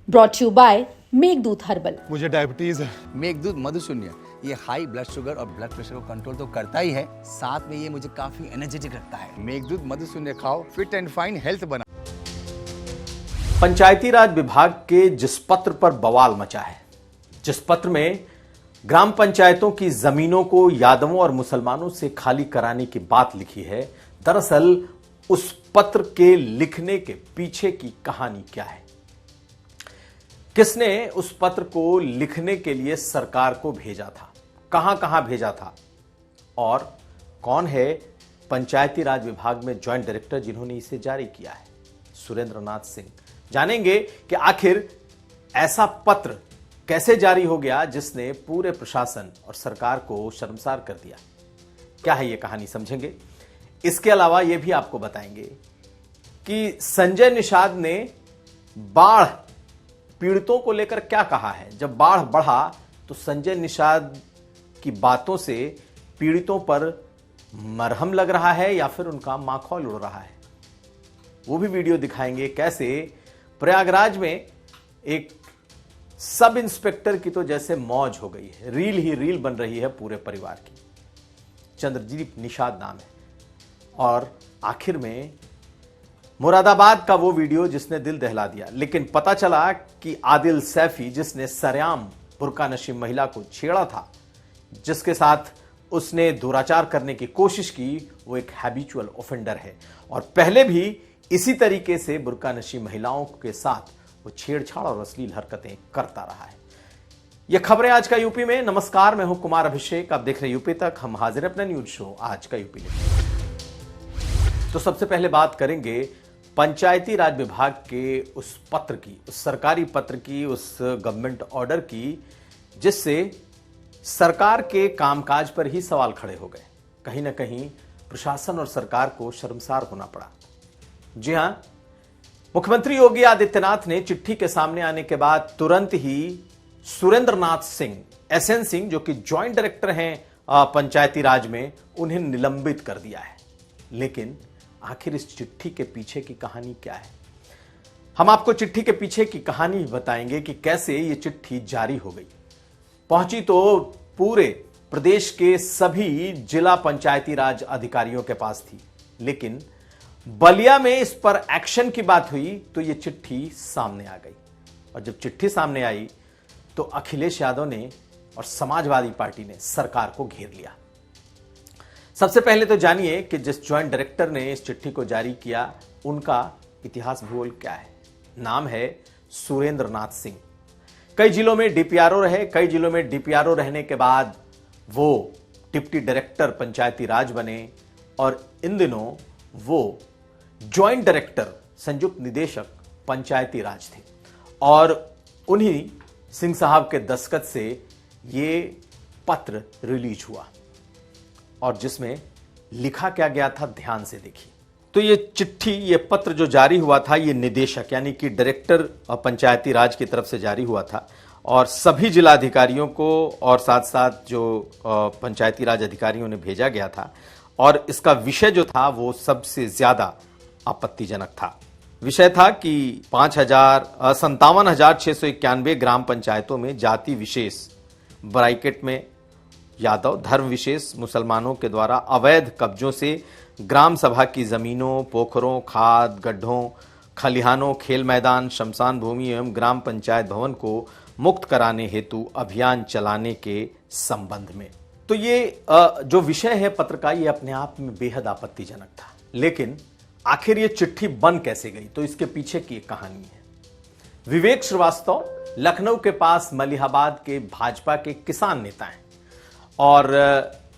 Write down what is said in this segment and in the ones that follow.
Brought you by Meghdoot herbal. मुझे diabetes है। मेघदूत मधुशून्य ये हाई ब्लड शुगर और ब्लड प्रेशर को कंट्रोल तो करता ही है, साथ में ये मुझे काफी एनर्जेटिक रखता है। मेघदूत मधुशून्य खाओ, फिट एंड फाइन हेल्थ बना। पंचायती राज विभाग के जिस पत्र पर बवाल मचा है, जिस पत्र में ग्राम पंचायतों की जमीनों को यादवों और मुसलमानों से खाली कराने की बात लिखी है, दरअसल उस पत्र के लिखने के पीछे की कहानी क्या है? किसने उस पत्र को लिखने के लिए सरकार को भेजा था, कहां कहां भेजा था, और कौन है पंचायती राज विभाग में ज्वाइंट डायरेक्टर जिन्होंने इसे जारी किया है? सुरेंद्र नाथ सिंह। जानेंगे कि आखिर ऐसा पत्र कैसे जारी हो गया जिसने पूरे प्रशासन और सरकार को शर्मसार कर दिया। क्या है यह कहानी, समझेंगे। इसके अलावा यह भी आपको बताएंगे कि संजय निषाद ने बाढ़ पीड़ितों को लेकर क्या कहा है। जब बाढ़ बढ़ा तो संजय निषाद की बातों से पीड़ितों पर मरहम लग रहा है या फिर उनका माखौल उड़ रहा है, वो भी वीडियो दिखाएंगे। कैसे प्रयागराज में एक सब इंस्पेक्टर की तो जैसे मौज हो गई है, रील ही रील बन रही है पूरे परिवार की। चंद्रजीत निषाद नाम है। और आखिर में मुरादाबाद का वो वीडियो जिसने दिल दहला दिया, लेकिन पता चला कि आदिल सैफी जिसने सरेआम बुर्का नशीब महिला को छेड़ा था, जिसके साथ उसने दुराचार करने की कोशिश की, वो एक हैबिचुअल ऑफेंडर है और पहले भी इसी तरीके से बुर्का नशीब महिलाओं के साथ वो छेड़छाड़ और अश्लील हरकतें करता रहा है। ये खबरें आज का यूपी में। नमस्कार, मैं हूं कुमार अभिषेक, आप देख रहे हैं यूपी तक। हम हाजिर हैं अपना न्यूज शो आज का यूपी में। तो सबसे पहले बात करेंगे पंचायती राज विभाग के उस पत्र की, उस सरकारी पत्र की, उस गवर्नमेंट ऑर्डर की, जिससे सरकार के कामकाज पर ही सवाल खड़े हो गए। कहीं ना कहीं प्रशासन और सरकार को शर्मसार होना पड़ा। जी हां, मुख्यमंत्री योगी आदित्यनाथ ने चिट्ठी के सामने आने के बाद तुरंत ही सुरेंद्र नाथ सिंह, एसएन सिंह, जो कि ज्वाइंट डायरेक्टर हैं पंचायती राज में, उन्हें निलंबित कर दिया है। लेकिन आखिर इस चिट्ठी के पीछे की कहानी क्या है? हम आपको चिट्ठी के पीछे की कहानी बताएंगे कि कैसे ये चिट्ठी जारी हो गई। पहुंची तो पूरे प्रदेश के सभी जिला पंचायती राज अधिकारियों के पास थी, लेकिन बलिया में इस पर एक्शन की बात हुई तो ये चिट्ठी सामने आ गई। और जब चिट्ठी सामने आई तो अखिलेश यादव ने और समाजवादी पार्टी ने सरकार को घेर लिया। सबसे पहले तो जानिए कि जिस ज्वाइंट डायरेक्टर ने इस चिट्ठी को जारी किया, उनका इतिहास भूगोल क्या है। नाम है सुरेंद्र नाथ सिंह। कई जिलों में डीपीआरओ रहे, कई जिलों में डीपीआरओ रहने के बाद वो डिप्टी डायरेक्टर पंचायती राज बने और इन दिनों वो ज्वाइंट डायरेक्टर, संयुक्त निदेशक पंचायती राज थे। और उन्हीं सिंह साहब के दस्तखत से ये पत्र रिलीज हुआ और जिसमें लिखा क्या गया था, ध्यान से देखिए। तो ये चिट्ठी, ये पत्र जो जारी हुआ था, ये निदेशक यानी कि डायरेक्टर पंचायती राज की तरफ से जारी हुआ था और सभी जिलाधिकारियों को और साथ साथ जो पंचायती राज अधिकारियों ने भेजा गया था। और इसका विषय जो था वो सबसे ज्यादा आपत्तिजनक था। विषय था कि 57,691 ग्राम पंचायतों में जाति विशेष ब्रैकेट में यादव, धर्म विशेष मुसलमानों के द्वारा अवैध कब्जों से ग्राम सभा की जमीनों, पोखरों, खाद, गड्ढों, खलिहानों, खेल मैदान, शमशान भूमि एवं ग्राम पंचायत भवन को मुक्त कराने हेतु अभियान चलाने के संबंध में। तो ये जो विषय है पत्र का, ये अपने आप में बेहद आपत्तिजनक था। लेकिन आखिर ये चिट्ठी बन कैसे गई, तो इसके पीछे की एक कहानी है। विवेक श्रीवास्तव लखनऊ के पास मलिहाबाद के भाजपा के किसान नेता हैं और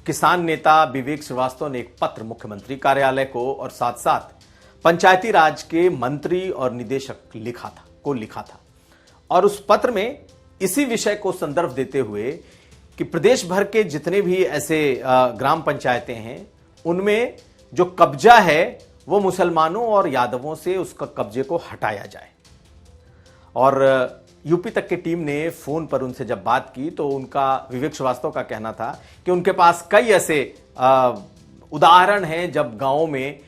किसान नेता विवेक श्रीवास्तव ने एक पत्र मुख्यमंत्री कार्यालय को और साथ साथ पंचायती राज के मंत्री और निदेशक लिखा था। और उस पत्र में इसी विषय को संदर्भ देते हुए कि प्रदेश भर के जितने भी ऐसे ग्राम पंचायतें हैं, उनमें जो कब्जा है वो मुसलमानों और यादवों से उसका कब्जे को हटाया जाए। और यूपी तक की टीम ने फोन पर उनसे जब बात की तो उनका, विवेक श्रीवास्तव का कहना था कि उनके पास कई ऐसे उदाहरण हैं जब गांवों में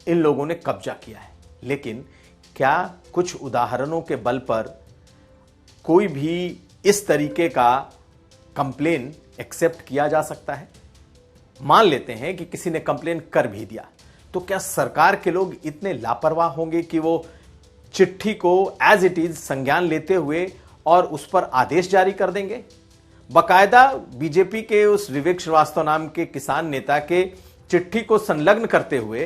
इन लोगों ने कब्जा किया है, लेकिन क्या कुछ उदाहरणों के बल पर कोई भी इस तरीके का कंप्लेन एक्सेप्ट किया जा सकता है? मान लेते हैं कि किसी ने कंप्लेन कर भी दिया, तो क्या सरकार के लोग इतने लापरवाह होंगे कि वो चिट्ठी को एज इट इज संज्ञान लेते हुए और उस पर आदेश जारी कर देंगे? बकायदा बीजेपी के उस विवेक श्रीवास्तव नाम के किसान नेता के चिट्ठी को संलग्न करते हुए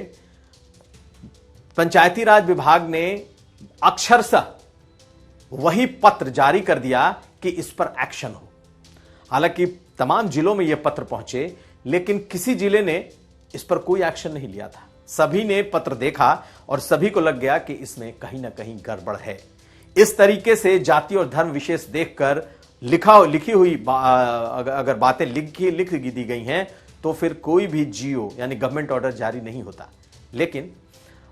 पंचायती राज विभाग ने अक्षरशः वही पत्र जारी कर दिया कि इस पर एक्शन हो। हालांकि तमाम जिलों में यह पत्र पहुंचे, लेकिन किसी जिले ने इस पर कोई एक्शन नहीं लिया था। सभी ने पत्र देखा और सभी को लग गया कि इसमें कहीं ना कहीं गड़बड़ है। इस तरीके से जाति और धर्म विशेष देखकर लिखी हुई अगर बातें लिख दी गई हैं तो फिर कोई भी जीओ यानी गवर्नमेंट ऑर्डर जारी नहीं होता। लेकिन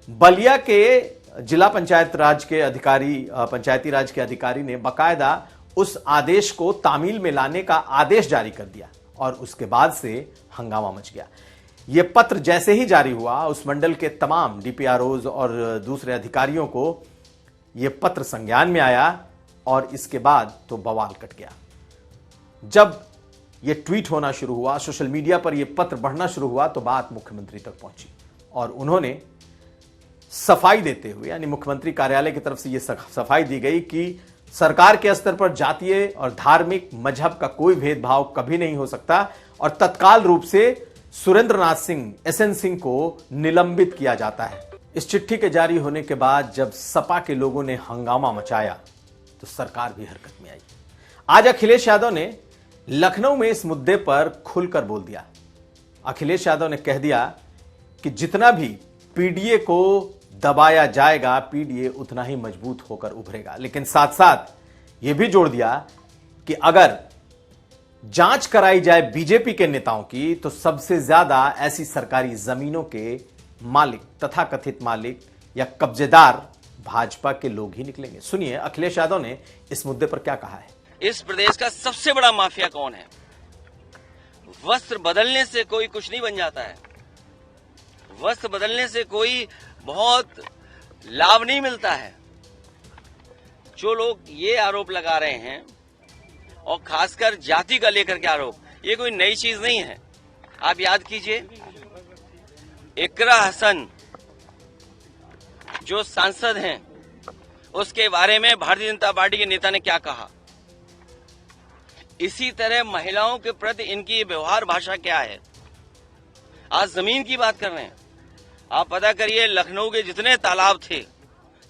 बलिया के जिला पंचायती राज के अधिकारी ने बकायदा उस आदेश को तामील में लाने का आदेश जारी कर दिया और उसके बाद से हंगामा मच गया। यह पत्र जैसे ही जारी हुआ, उस मंडल के तमाम डीपीआरओज और दूसरे अधिकारियों को यह पत्र संज्ञान में आया और इसके बाद तो बवाल कट गया। जब यह ट्वीट होना शुरू हुआ, सोशल मीडिया पर यह पत्र बढ़ना शुरू हुआ, तो बात मुख्यमंत्री तक पहुंची और उन्होंने सफाई देते हुए, यानी मुख्यमंत्री कार्यालय की तरफ से यह सफाई दी गई कि सरकार के स्तर पर जातीय और धार्मिक मजहब का कोई भेदभाव कभी नहीं हो सकता और तत्काल रूप से सुरेंद्र नाथ सिंह, एसएन सिंह को निलंबित किया जाता है। इस चिट्ठी के जारी होने के बाद जब सपा के लोगों ने हंगामा मचाया तो सरकार भी हरकत में आई। आज अखिलेश यादव ने लखनऊ में इस मुद्दे पर खुलकर बोल दिया। अखिलेश यादव ने कह दिया कि जितना भी पीडीए को दबाया जाएगा, पीडीए उतना ही मजबूत होकर उभरेगा। लेकिन साथ साथ यह भी जोड़ दिया कि अगर जांच कराई जाए बीजेपी के नेताओं की तो सबसे ज्यादा ऐसी सरकारी जमीनों के मालिक, तथाकथित मालिक या कब्जेदार भाजपा के लोग ही निकलेंगे। सुनिए अखिलेश यादव ने इस मुद्दे पर क्या कहा है। इस प्रदेश का सबसे बड़ा माफिया कौन है? वस्त्र बदलने से कोई कुछ नहीं बन जाता है। वस्त्र बदलने से कोई बहुत लाभ नहीं मिलता है। जो लोग ये आरोप लगा रहे हैं और खासकर जाति का लेकर के आरोप, ये कोई नई चीज नहीं है। आप याद कीजिए, इकरा हसन जो सांसद हैं, उसके बारे में भारतीय जनता पार्टी के नेता ने क्या कहा। इसी तरह महिलाओं के प्रति इनकी व्यवहार भाषा क्या है। आज जमीन की बात कर रहे हैं। आप पता करिए, लखनऊ के जितने तालाब थे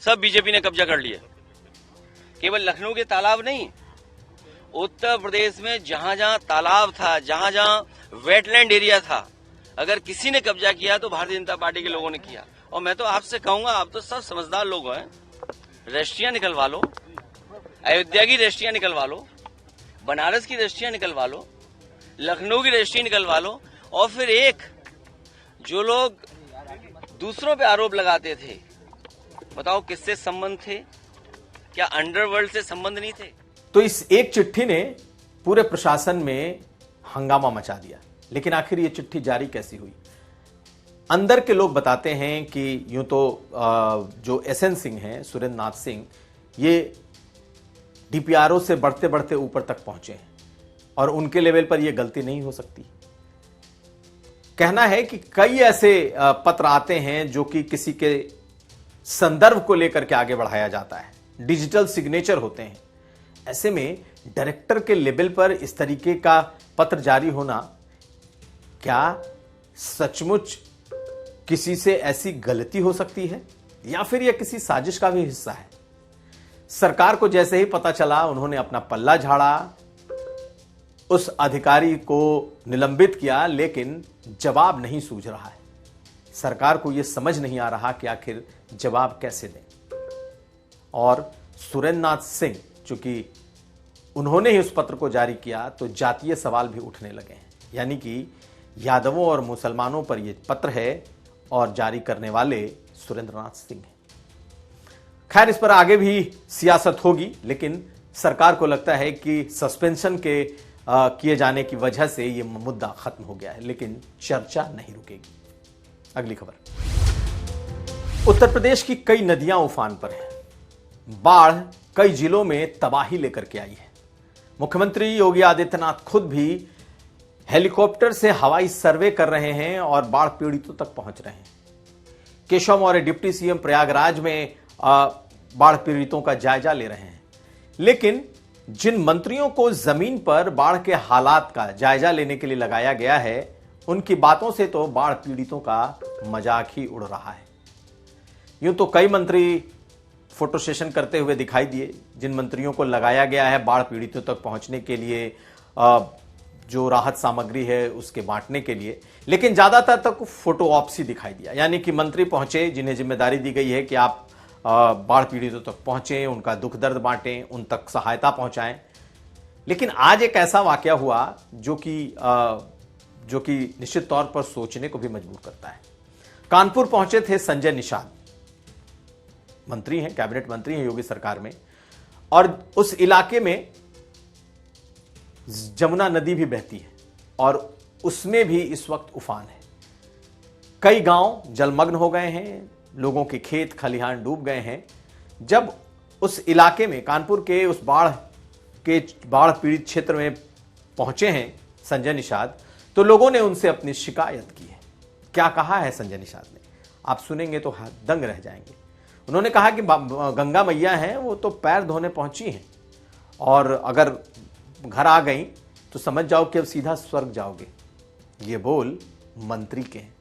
सब बीजेपी ने कब्जा कर लिए। केवल लखनऊ के तालाब नहीं, उत्तर प्रदेश में जहां जहां तालाब था, जहां जहां वेटलैंड एरिया था, अगर किसी ने कब्जा किया तो भारतीय जनता पार्टी के लोगों ने किया। और मैं तो आपसे कहूंगा, आप तो सब समझदार लोग हैं, रजिस्ट्रियां निकलवा लो, अयोध्या की रजिस्ट्रियां निकलवा लो, बनारस की रजिस्ट्रियां निकलवा लो, लखनऊ की रजिस्ट्री निकलवा लो। और फिर एक जो लोग दूसरों पे आरोप लगाते थे, बताओ किससे संबंध थे? क्या अंडरवर्ल्ड से संबंध नहीं थे? तो इस एक चिट्ठी ने पूरे प्रशासन में हंगामा मचा दिया। लेकिन आखिर ये चिट्ठी जारी कैसी हुई? अंदर के लोग बताते हैं कि यूं तो जो एसएन सिंह हैं, सुरेंद्र नाथ सिंह, ये डीपीआरओ से बढ़ते बढ़ते ऊपर तक पहुंचे हैं और उनके लेवल पर यह गलती नहीं हो सकती। कहना है कि कई ऐसे पत्र आते हैं जो कि किसी के संदर्भ को लेकर के आगे बढ़ाया जाता है, डिजिटल सिग्नेचर होते हैं। ऐसे में डायरेक्टर के लेवल पर इस तरीके का पत्र जारी होना, क्या सचमुच किसी से ऐसी गलती हो सकती है या फिर यह किसी साजिश का भी हिस्सा है? सरकार को जैसे ही पता चला, उन्होंने अपना पल्ला झाड़ा, उस अधिकारी को निलंबित किया, लेकिन जवाब नहीं सूझ रहा है। सरकार को यह समझ नहीं आ रहा कि आखिर जवाब कैसे दें। और सुरेंद्र नाथ सिंह, चूंकि उन्होंने ही उस पत्र को जारी किया, तो जातीय सवाल भी उठने लगे हैं। यानी कि यादवों और मुसलमानों पर यह पत्र है और जारी करने वाले सुरेंद्र नाथ सिंह हैं। खैर, इस पर आगे भी सियासत होगी, लेकिन सरकार को लगता है कि सस्पेंशन के किए जाने की वजह से यह मुद्दा खत्म हो गया है, लेकिन चर्चा नहीं रुकेगी। अगली खबर। उत्तर प्रदेश की कई नदियां उफान पर हैं। बाढ़ कई जिलों में तबाही लेकर के आई है। मुख्यमंत्री योगी आदित्यनाथ खुद भी हेलीकॉप्टर से हवाई सर्वे कर रहे हैं और बाढ़ पीड़ितों तक पहुंच रहे हैं। केशव मौर्य डिप्टी सीएम प्रयागराज में बाढ़ पीड़ितों का जायजा ले रहे हैं। लेकिन जिन मंत्रियों को जमीन पर बाढ़ के हालात का जायजा लेने के लिए लगाया गया है, उनकी बातों से तो बाढ़ पीड़ितों का मजाक ही उड़ रहा है। यूं तो कई मंत्री फोटो सेशन करते हुए दिखाई दिए, जिन मंत्रियों को लगाया गया है बाढ़ पीड़ितों तक पहुंचने के लिए, जो राहत सामग्री है उसके बांटने के लिए। लेकिन ज्यादातर तक फोटो ऑप्सी दिखाई दिया, यानी कि मंत्री पहुंचे जिन्हें जिम्मेदारी दी गई है कि आप बाढ़ पीड़ितों तक पहुंचे, उनका दुख दर्द बांटें, उन तक सहायता पहुंचाएं। लेकिन आज एक ऐसा वाकया हुआ जो कि निश्चित तौर पर सोचने को भी मजबूर करता है। कानपुर पहुंचे थे संजय निषाद, मंत्री हैं, कैबिनेट मंत्री हैं योगी सरकार में, और उस इलाके में जमुना नदी भी बहती है और उसमें भी इस वक्त उफान है। कई गांव जलमग्न हो गए हैं, लोगों के खेत खलिहान डूब गए हैं। जब उस इलाके में, कानपुर के उस बाढ़ पीड़ित क्षेत्र में पहुंचे हैं संजय निषाद, तो लोगों ने उनसे अपनी शिकायत की है। क्या कहा है संजय निषाद ने, आप सुनेंगे तो दंग रह जाएंगे। उन्होंने कहा कि गंगा मैया हैं, वो तो पैर धोने पहुंची हैं, और अगर घर आ गई तो समझ जाओ कि अब सीधा स्वर्ग जाओगे। ये बोल मंत्री के हैं।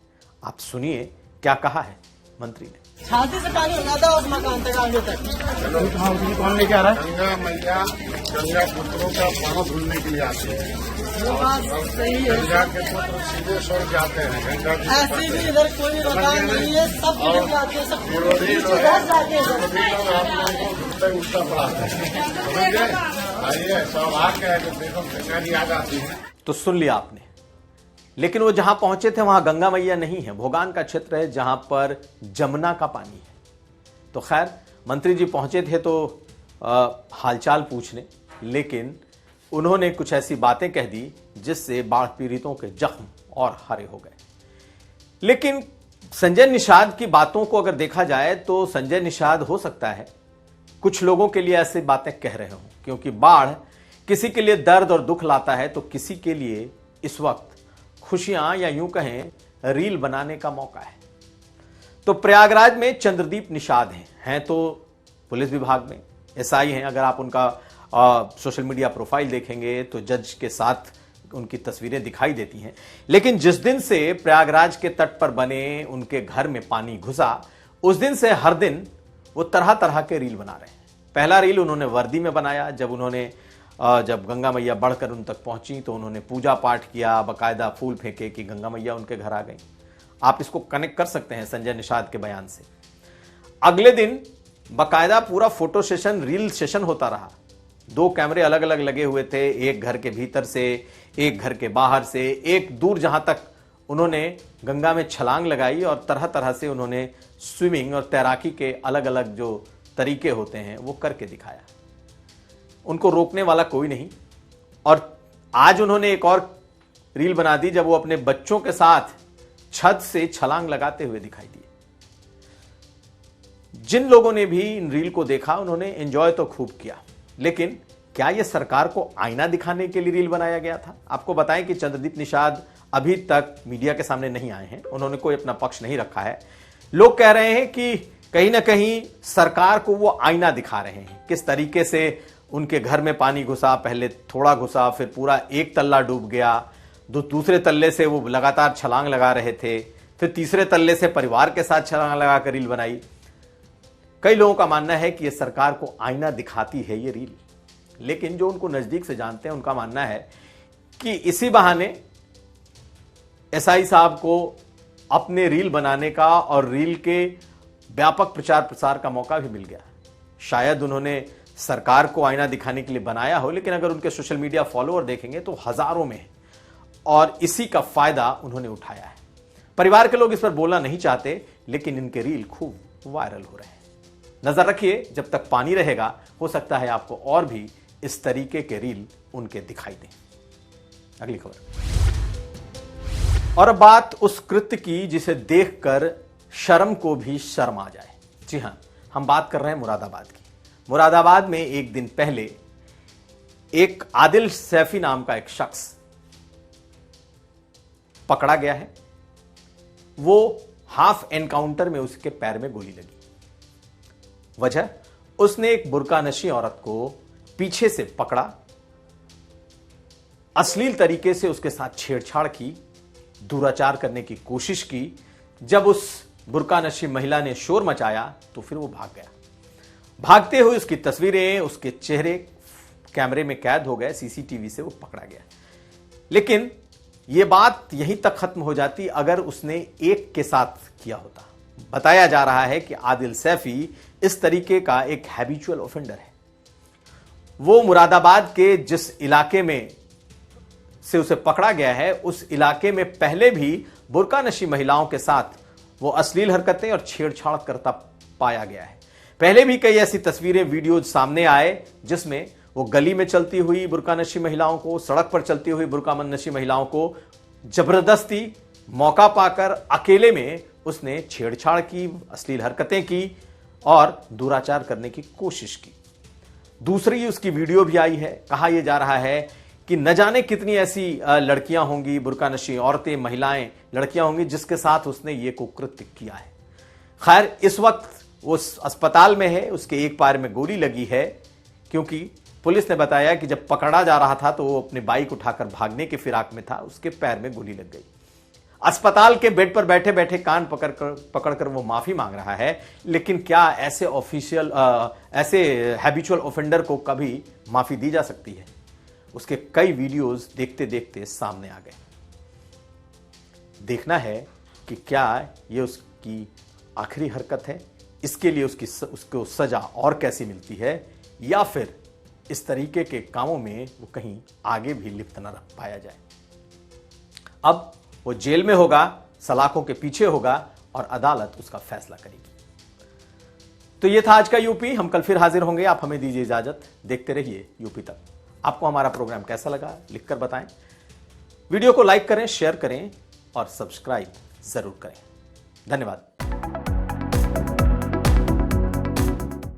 आप सुनिए क्या कहा है मंत्री ने। छाती से पानी उठा था उस मकान तक आगे तक। कौन लेके आ रहा है? गंगा मैया गंगा पुत्रों का पाँव धुलने के लिए आते हैं। वो बात सही है। गंगा के पुत्र सीधे स्वर्ग जाते हैं। गंगा की ऐसी भी इधर कोई मकान नहीं है, सब लोग जाते हैं, सब विरोधी लोग जाते हैं। आप लोगों को उल्टा उल्टा पढ़ाते हैं। समझे? आइए सौभाग्य है कि देखो गंगा जी आ जाती है। तो सुन लिया आपने। लेकिन वो जहां पहुंचे थे वहां गंगा मैया नहीं है, भोगान का क्षेत्र है जहां पर जमुना का पानी है। तो खैर मंत्री जी पहुंचे थे तो हालचाल पूछने, लेकिन उन्होंने कुछ ऐसी बातें कह दी जिससे बाढ़ पीड़ितों के जख्म और हरे हो गए। लेकिन संजय निषाद की बातों को अगर देखा जाए तो संजय निषाद हो सकता है कुछ लोगों के लिए ऐसी बातें कह रहे हों, क्योंकि बाढ़ किसी के लिए दर्द और दुख लाता है तो किसी के लिए इस वक्त खुशियां या यूं कहें रील बनाने का मौका है। तो प्रयागराज में चंद्रदीप निषाद हैं तो पुलिस विभाग में एसआई हैं। अगर आप उनका सोशल मीडिया प्रोफाइल देखेंगे तो जज के साथ उनकी तस्वीरें दिखाई देती हैं। लेकिन जिस दिन से प्रयागराज के तट पर बने उनके घर में पानी घुसा, उस दिन से हर दिन वो तरह तरह के रील बना रहे हैं। पहला रील उन्होंने वर्दी में बनाया, जब गंगा मैया बढ़कर उन तक पहुंची तो उन्होंने पूजा पाठ किया, बकायदा फूल फेंके कि गंगा मैया उनके घर आ गई। आप इसको कनेक्ट कर सकते हैं संजय निषाद के बयान से। अगले दिन बकायदा पूरा फोटो सेशन, रील सेशन होता रहा। 2 कैमरे अलग अलग लगे हुए थे, एक घर के भीतर से, एक घर के बाहर से, एक दूर जहां तक उन्होंने गंगा में छलांग लगाई और तरह तरह से उन्होंने स्विमिंग और तैराकी के अलग अलग जो तरीके होते हैं वो करके दिखाया। उनको रोकने वाला कोई नहीं। और आज उन्होंने एक और रील बना दी जब वो अपने बच्चों के साथ छत से छलांग लगाते हुए दिखाई दिए। जिन लोगों ने भी इन रील को देखा उन्होंने एंजॉय तो खूब किया, लेकिन क्या यह सरकार को आईना दिखाने के लिए रील बनाया गया था? आपको बताएं कि चंद्रदीप निषाद अभी तक मीडिया के सामने नहीं आए हैं, उन्होंने कोई अपना पक्ष नहीं रखा है। लोग कह रहे हैं कि कहीं ना कहीं सरकार को वो आईना दिखा रहे हैं, किस तरीके से उनके घर में पानी घुसा, पहले थोड़ा घुसा, फिर पूरा एक तल्ला डूब गया, दूसरे तल्ले से वो लगातार छलांग लगा रहे थे, फिर तीसरे तल्ले से परिवार के साथ छलांग लगाकर रील बनाई। कई लोगों का मानना है कि ये सरकार को आईना दिखाती है ये रील, लेकिन जो उनको नजदीक से जानते हैं उनका मानना है कि इसी बहाने एसआई साहब को अपने रील बनाने का और रील के व्यापक प्रचार प्रसार का मौका भी मिल गया। शायद उन्होंने सरकार को आईना दिखाने के लिए बनाया हो, लेकिन अगर उनके सोशल मीडिया फॉलोअर देखेंगे तो हजारों में है और इसी का फायदा उन्होंने उठाया है। परिवार के लोग इस पर बोलना नहीं चाहते, लेकिन इनके रील खूब वायरल हो रहे हैं। नजर रखिए, जब तक पानी रहेगा हो सकता है आपको और भी इस तरीके के रील उनके दिखाई दें। अगली खबर। और अब बात उस कृत्य की जिसे देखकर शर्म को भी शर्म आ जाए। जी हां, हम बात कर रहे हैं मुरादाबाद की। मुरादाबाद में एक दिन पहले एक आदिल सैफी नाम का एक शख्स पकड़ा गया है। वो हाफ एनकाउंटर में उसके पैर में गोली लगी। वजह, उसने एक बुर्का नशी औरत को पीछे से पकड़ा, अश्लील तरीके से उसके साथ छेड़छाड़ की, दुराचार करने की कोशिश की। जब उस बुर्का नशी महिला ने शोर मचाया तो फिर वो भाग गया। भागते हुए उसकी तस्वीरें उसके चेहरे कैमरे में कैद हो गए, सीसीटीवी से वो पकड़ा गया। लेकिन यह बात यहीं तक खत्म हो जाती अगर उसने एक के साथ किया होता। बताया जा रहा है कि आदिल सैफी इस तरीके का एक हैबिचुअल ऑफेंडर है। वो मुरादाबाद के जिस इलाके में से उसे पकड़ा गया है, उस इलाके में पहले भी बुर्का नशी महिलाओं के साथ वो अश्लील हरकतें और छेड़छाड़ करता पाया गया है। पहले भी कई ऐसी तस्वीरें, वीडियो सामने आए जिसमें वो गली में चलती हुई बुर्का नशी महिलाओं को, सड़क पर चलती हुई बुर्का नशी महिलाओं को जबरदस्ती मौका पाकर अकेले में उसने छेड़छाड़ की, अश्लील हरकतें की और दुराचार करने की कोशिश की। दूसरी उसकी वीडियो भी आई है। कहा यह जा रहा है कि न जाने कितनी ऐसी लड़कियां होंगी, बुर्का नशी औरतें, महिलाएं, लड़कियां होंगी जिसके साथ उसने ये कुकृत्य किया है। खैर, इस वक्त वो अस्पताल में है, उसके एक पैर में गोली लगी है, क्योंकि पुलिस ने बताया कि जब पकड़ा जा रहा था तो वो अपने बाइक उठाकर भागने के फिराक में था, उसके पैर में गोली लग गई। अस्पताल के बेड पर बैठे बैठे कान पकड़कर वो माफी मांग रहा है। लेकिन क्या ऐसे ऐसे हैबिचुअल ऑफेंडर को कभी माफी दी जा सकती है? उसके कई वीडियोस देखते देखते सामने आ गए। देखना है कि क्या ये उसकी आखिरी हरकत है, इसके लिए उसको सजा और कैसी मिलती है, या फिर इस तरीके के कामों में वो कहीं आगे भी लिप्त न रह पाया जाए। अब वो जेल में होगा, सलाखों के पीछे होगा और अदालत उसका फैसला करेगी। तो ये था आज का यूपी। हम कल फिर हाजिर होंगे। आप हमें दीजिए इजाजत। देखते रहिए यूपी तक। आपको हमारा प्रोग्राम कैसा लगा लिखकर बताएं। वीडियो को लाइक करें, शेयर करें और सब्सक्राइब जरूर करें। धन्यवाद।